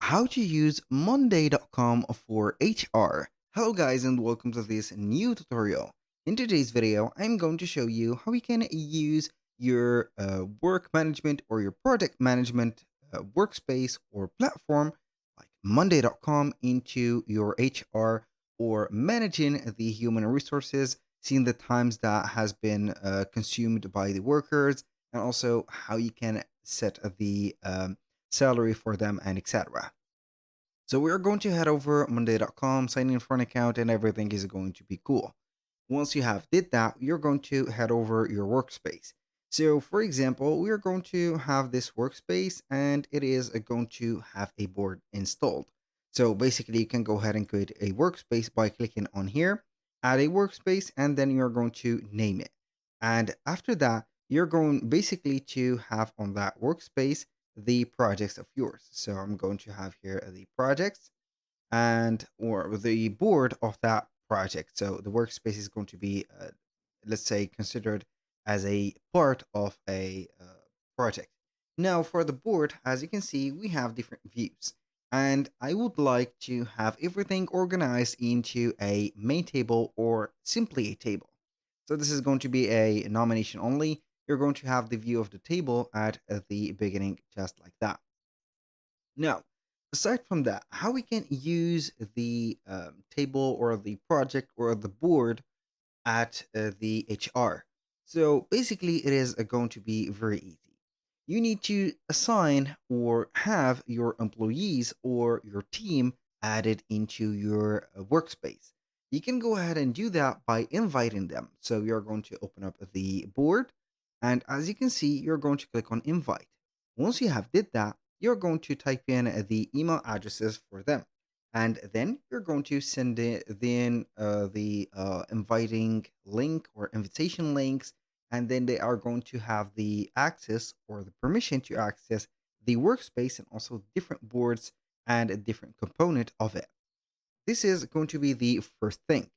How to use Monday.com for HR. Hello guys and welcome to this new tutorial. In today's video, I'm going to show you how you can use your work management or your project management workspace or platform like Monday.com into your HR or managing the human resources, seeing the times that has been consumed by the workers, and also how you can set the salary for them and etc. So we're going to head over monday.com, sign in for an account, and everything is going to be cool. Once you have did that, you're going to head over your workspace. So for example, we're going to have this workspace and it is going to have a board installed. So basically you can go ahead and create a workspace by clicking on here, add a workspace, and then you're going to name it. And after that, you're going basically to have on that workspace the projects of yours. So I'm going to have here the projects and or the board of that project. So the workspace is going to be, let's say, considered as a part of a project. Now, for the board, as you can see, we have different views. And I would like to have everything organized into a main table or simply a table. So this is going to be a nomination only. You're going to have the view of the table at the beginning, just like that. Now, aside from that, how we can use the table or the project or the board at the HR. So basically, it is going to be very easy. You need to assign or have your employees or your team added into your workspace. You can go ahead and do that by inviting them. So you're going to open up the board, and as you can see, you're going to click on invite. Once you have did that, you're going to type in the email addresses for them, and then you're going to send the inviting link or invitation links, and then they are going to have the access or the permission to access the workspace and also different boards and a different component of it. This is going to be the first thing.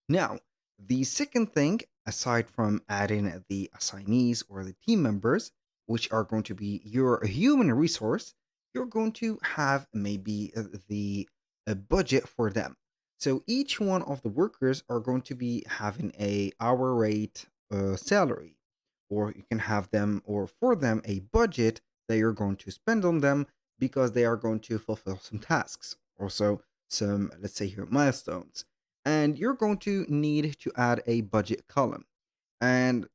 Now, the second thing, aside from adding the assignees or the team members, which are going to be your human resource, you're going to have maybe the budget for them. So each one of the workers are going to be having a hour rate salary, or you can have them or for them a budget that you're going to spend on them because they are going to fulfill some tasks. Also, some, let's say here, milestones, and you're going to need to add a budget column. And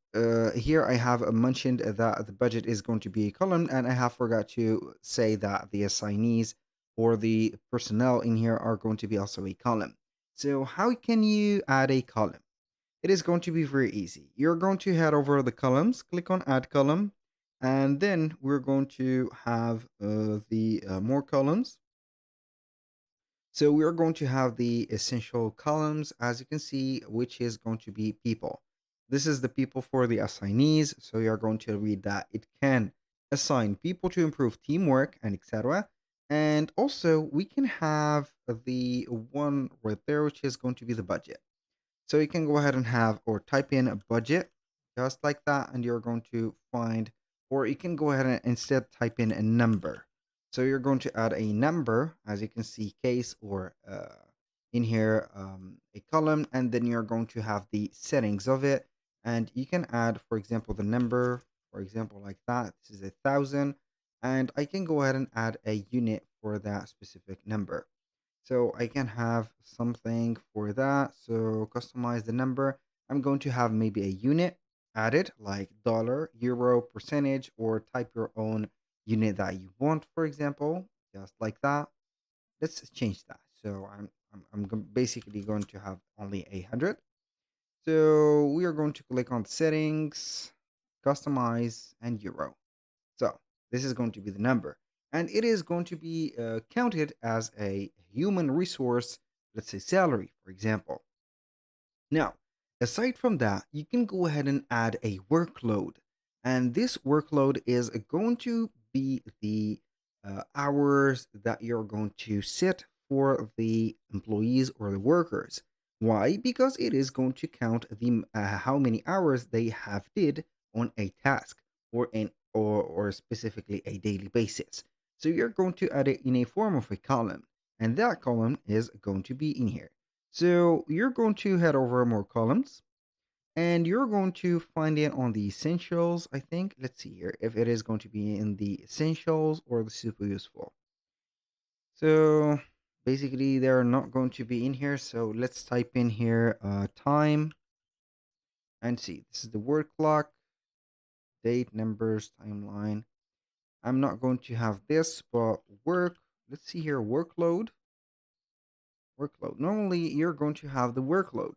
here I have mentioned that the budget is going to be a column, and I have forgot to say that the assignees or the personnel in here are going to be also a column. So how can you add a column? It is going to be very easy. You're going to head over the columns, click on add column, and then we're going to have the more columns. So we are going to have the essential columns, as you can see, which is going to be people. This is the people for the assignees. So you are going to read that it can assign people to improve teamwork and etc. And also we can have the one right there, which is going to be the budget. So you can go ahead and have or type in a budget just like that, and you're going to find, or you can go ahead and instead type in a number. So you're going to add a number, as you can see, case or in here a column, and then you're going to have the settings of it. And you can add, for example, the number, for example, like that. This is 1,000, and I can go ahead and add a unit for that specific number. So I can have something for that. So customize the number. I'm going to have maybe a unit added like dollar, euro, percentage, or type your own unit that you want, for example, just like that. Let's change that. So basically going to have only 100. So we are going to click on settings, customize, and euro. So this is going to be the number. And it is going to be counted as a human resource, let's say salary, for example. Now, aside from that, you can go ahead and add a workload. And this workload is going to be the hours that you're going to set for the employees or the workers. Why? Because it is going to count the how many hours they have did on a task or specifically a daily basis. So you're going to add it in a form of a column, and that column is going to be in here. So you're going to head over more columns, and you're going to find it on the essentials, I think. Let's see here if it is going to be in the essentials or the super useful. So basically, they're not going to be in here. So let's type in here time and see. This is the word clock, date, numbers, timeline. I'm not going to have this, but work. Let's see here, workload. Workload. Normally, you're going to have the workload.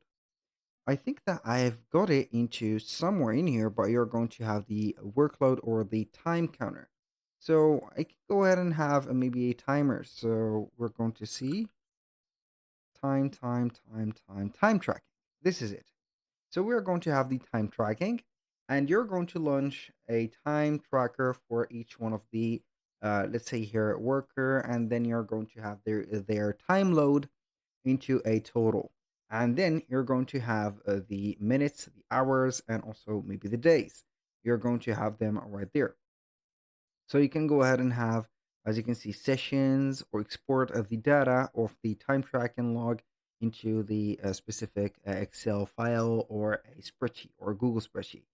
I think that I've got it into somewhere in here, but you're going to have the workload or the time counter. So I can go ahead and have maybe a timer. So we're going to see time tracking. This is it. So we're going to have the time tracking, and you're going to launch a time tracker for each one of the, let's say here, worker, and then you're going to have their time load into a total. And then you're going to have the minutes, the hours, and also maybe the days. You're going to have them right there. So you can go ahead and have, as you can see, sessions or export of the data of the time tracking log into the specific Excel file or a spreadsheet or a Google spreadsheet.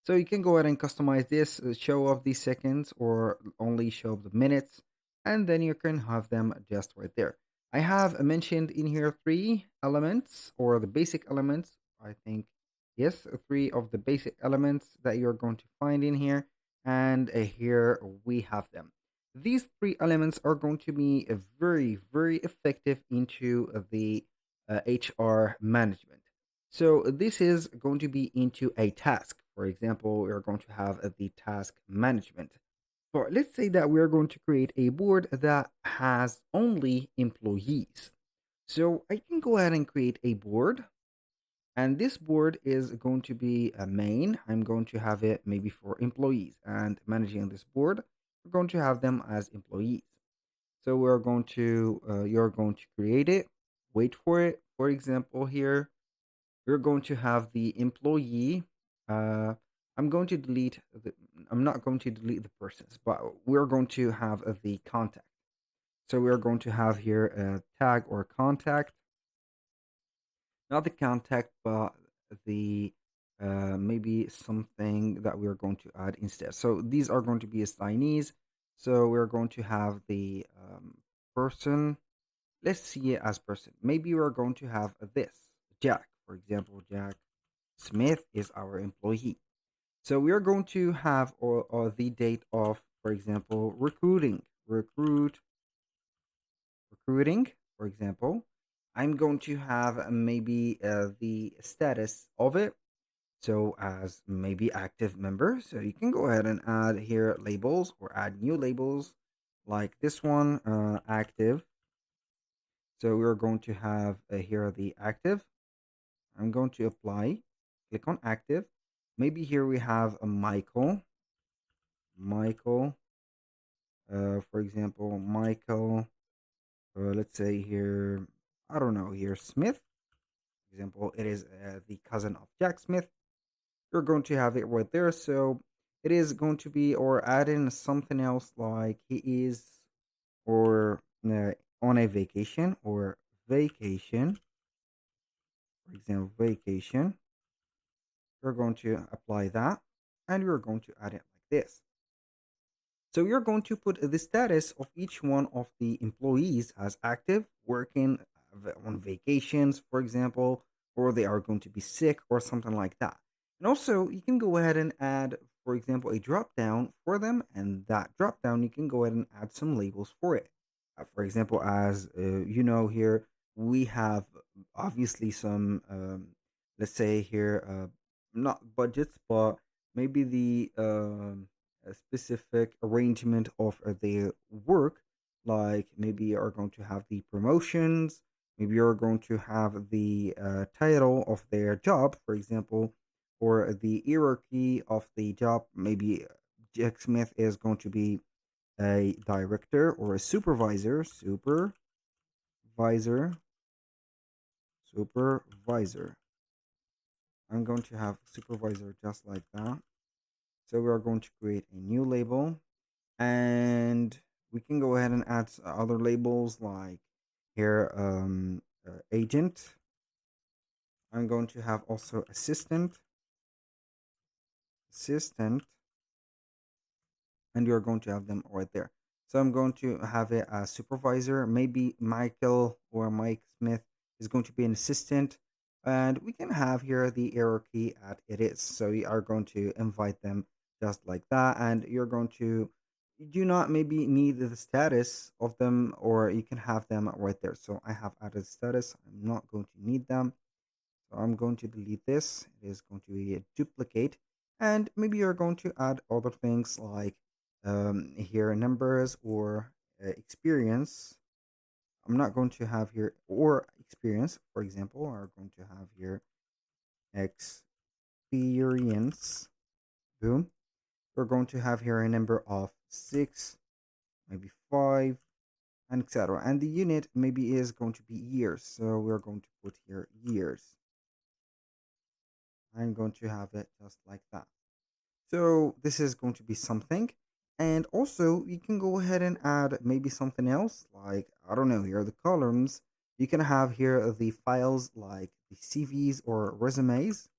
So you can go ahead and customize this, show off the seconds or only show up the minutes, and then you can have them just right there. I have mentioned in here three elements or the basic elements. I think, yes, three of the basic elements that you're going to find in here, and here we have them. These three elements are going to be very, very effective into the HR management. So this is going to be into a task. For example, we're going to have the task management. So let's say that we're going to create a board that has only employees. So I can go ahead and create a board, and this board is going to be a main. I'm going to have it maybe for employees, and managing this board, we're going to have them as employees. So you're going to create it, wait for it. For example, here, we're going to have the employee. Uh, I'm going to delete I'm not going to delete the persons, but we're going to have the contact. So we're going to have here a tag or contact, not the contact, but the maybe something that we're going to add instead. So these are going to be assignees. So we're going to have the person. Let's see it as person. Maybe we're going to have this Jack, for example. Jack Smith is our employee. So we are going to have or the date of, for example, recruiting, for example. I'm going to have maybe the status of it. So as maybe active member. So you can go ahead and add here labels or add new labels like this one, active. So we're going to have here the active. I'm going to apply, click on active. Maybe here we have a Michael, for example, Michael, let's say here, I don't know, here Smith. For example, it is the cousin of Jack Smith. You're going to have it right there. So it is going to be, or add in something else like he is, or on a vacation, or vacation, for example, vacation. You're going to apply that, and you're going to add it like this. So you're going to put the status of each one of the employees as active, working on vacations, for example, or they are going to be sick or something like that. And also, you can go ahead and add, for example, a drop down for them, and that drop down you can go ahead and add some labels for it. For example, as here, we have obviously some, let's say here, not budgets, but maybe the a specific arrangement of their work, like maybe you're going to have the promotions, maybe you're going to have the title of their job, for example, or the hierarchy of the job. Maybe Jack Smith is going to be a director or a supervisor, supervisor. I'm going to have supervisor just like that. So we are going to create a new label, and We can go ahead and add other labels like here agent. I'm going to have also assistant, and you're going to have them right there. So I'm going to have it as supervisor. Maybe Michael or Mike Smith is going to be an assistant. And we can have here the hierarchy at it is. So we are going to invite them just like that. And you're going to, you do not maybe need the status of them, or you can have them right there. So I have added status. I'm not going to need them. So I'm going to delete this. It is going to be a duplicate. And maybe you're going to add other things like here numbers or experience. I'm not going to have here or experience, for example. We're going to have here experience. Boom. We're going to have here a number of 6, maybe 5, and etc. And the unit maybe is going to be years. So we're going to put here years. I'm going to have it just like that. So this is going to be something. And also you can go ahead and add maybe something else like, I don't know, here are the columns. You can have here the files like the CVs or resumes,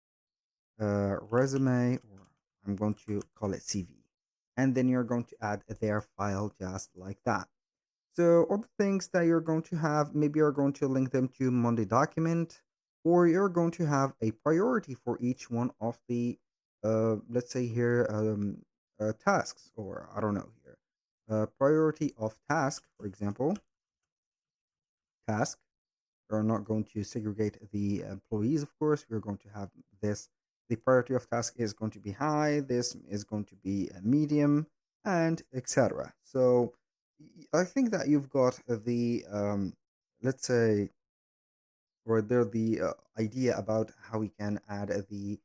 resume, or I'm going to call it CV. And then you're going to add their file just like that. So all the things that you're going to have, maybe you're going to link them to Monday document, or you're going to have a priority for each one of the, let's say here, tasks, or I don't know here, priority of task, for example, task. We're not going to segregate the employees, of course. We're going to have this. The priority of task is going to be high. This is going to be a medium, and etc. So I think that you've got the let's say, or the idea about how we can add the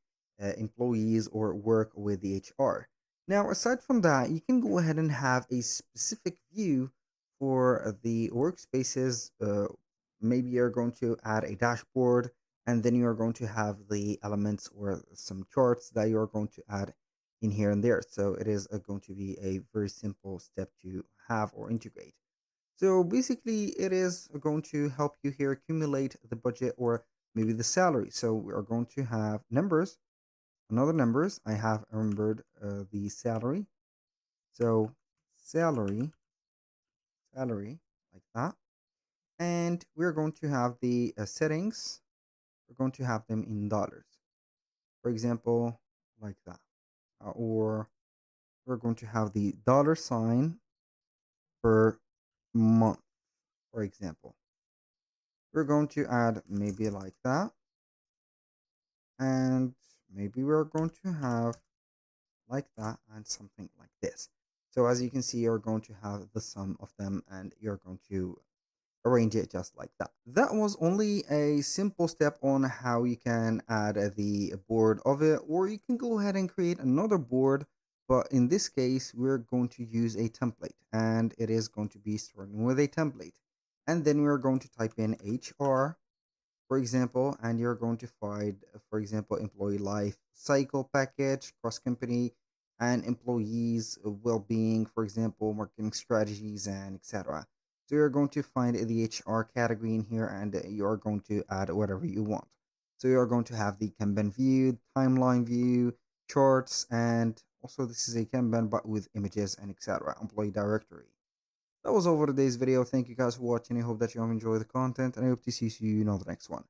employees or work with the HR. Now, aside from that, you can go ahead and have a specific view for the workspaces. Maybe you're going to add a dashboard, and then you're going to have the elements or some charts that you're going to add in here and there. So it is going to be a very simple step to have or integrate. So basically, it is going to help you here accumulate the budget or maybe the salary. So we are going to have numbers, another numbers. I have remembered the salary. So salary, salary, like that. And we're going to have the settings. We're going to have them in dollars. For example, like that. Or we're going to have the dollar sign per month, for example. We're going to add maybe like that, and maybe we're going to have like that and something like this. So as you can see, you're going to have the sum of them, and you're going to arrange it just like that. That was only a simple step on how you can add the board of it, or you can go ahead and create another board. But in this case, we're going to use a template, and it is going to be starting with a template. And then we're going to type in HR, for example, and you're going to find, for example, employee life cycle package, cross company, and employees well-being, for example, marketing strategies, and etc. So you're going to find the HR category in here, and you're going to add whatever you want. So you're going to have the Kanban view, timeline view, charts, and also this is a Kanban but with images and etc. Employee directory. That was all for today's video. Thank you guys for watching. I hope that you have enjoyed the content, and I hope to see you in the next one.